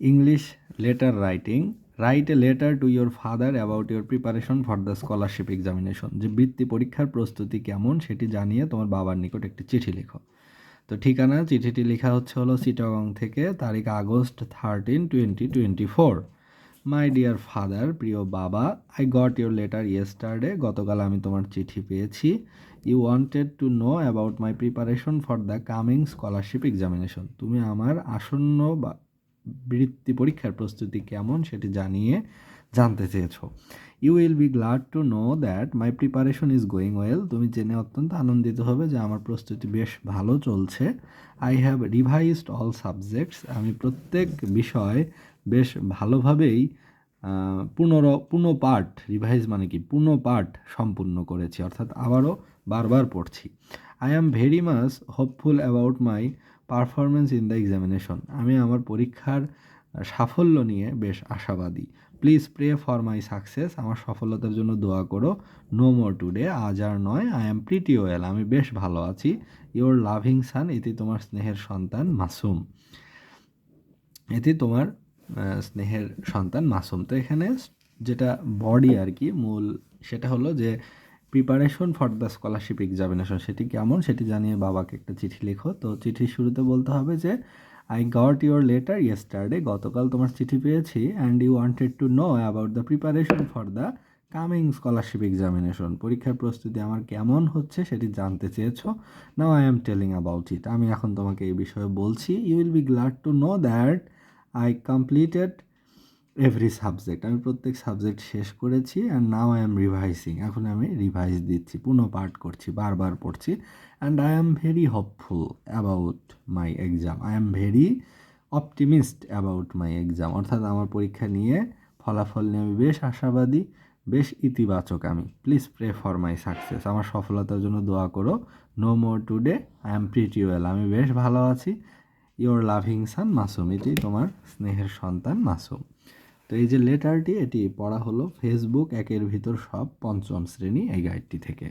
English letter writing, write a letter to your father about your preparation for the scholarship examination, যে বৃত্তি পরীক্ষার প্রস্তুতি কেমন সেটি জানিয়ে তোমার বাবার নিকট একটি চিঠি লেখো। তো ঠিকানা, চিঠিটি লেখা হলো চিটাগং থেকে, তারিখ আগস্ট 13, 2024। মাই ডিয়ার ফাদার, প্রিয় বাবা, I got your letter yesterday, গতকাল আমি তোমার চিঠি পেয়েছি। You wanted to know about my preparation for the coming scholarship examination, তুমি আমার আসন্ন বৃত্তি পরীক্ষার প্রস্তুতি কেমন সেটি জানতে চেয়েছো। You will be glad to know that my preparation is going well, তুমি জেনে অত্যন্ত আনন্দিত হবে যে আমার প্রস্তুতি বেশ ভালো চলছে। I have revised all subjects, আমি প্রত্যেক বিষয় বেশ ভালোভাবেই পুনঃপাঠ, রিভাইজ মানে কি পুনঃপাঠ সম্পূর্ণ করেছি, অর্থাৎ আবারও বারবার পড়ছি। I am very much hopeful about my performance in the examination, আমি আমার পরীক্ষার সাফল্য নিয়ে বেশ আশাবাদী। Please pray for my success, আমার সফলতার জন্য দোয়া করো। নো মোর টুডে, আজ আর নয়। আই অ্যাম প্রিটি ওয়েল, আমি বেশ ভালো আছি। ইওর লাভিং সান, এটি তোমার স্নেহের সন্তান মাসুম, এটি তোমার স্নেহের সন্তান মাসুম। তো এখানে যেটা বডি আর কি মূল, সেটা হলো যে preparation for the scholarship examination সেটি কেমন সেটি জানিয়ে বাবাকে একটা চিঠি লেখো। তো চিঠির শুরুতে বলতে হবে যে I got your letter yesterday, গতকাল তোমার চিঠি পেয়েছি। And you wanted to know about the preparation for the coming scholarship examination, পরীক্ষার প্রস্তুতি আমার কেমন হচ্ছে সেটি জানতে চেয়েছো। Now I am telling about it, আমি এখন তোমাকে এই বিষয়ে বলছি। You will be glad to know that I completed every subject, আমি প্রত্যেক সাবজেক্ট শেষ করেছি। And now I am revising, এখন আমি রিভাইজ দিচ্ছি, পুনঃপাঠ করছি, বারবার পড়ছি। And I am very hopeful about my exam, I am very optimist about my exam, অর্থাৎ আমার পরীক্ষা নিয়ে ফলাফল নিয়ে আমি বেশ আশাবাদী, বেশ ইতিবাচক আমি। Please pray for my success, আমার সফলতার জন্য দোয়া করো। No more today, I am pretty well, আমি বেশ ভালো আছি। ইওর লাভিং সান মাসুম, এটি তোমার স্নেহের সন্তান মাসুম। তো এই যে লেটারটি, এটি পড়া হলো ফেসবুক একের ভিতর সব 5ম শ্রেণী এই গাইডটি থেকে।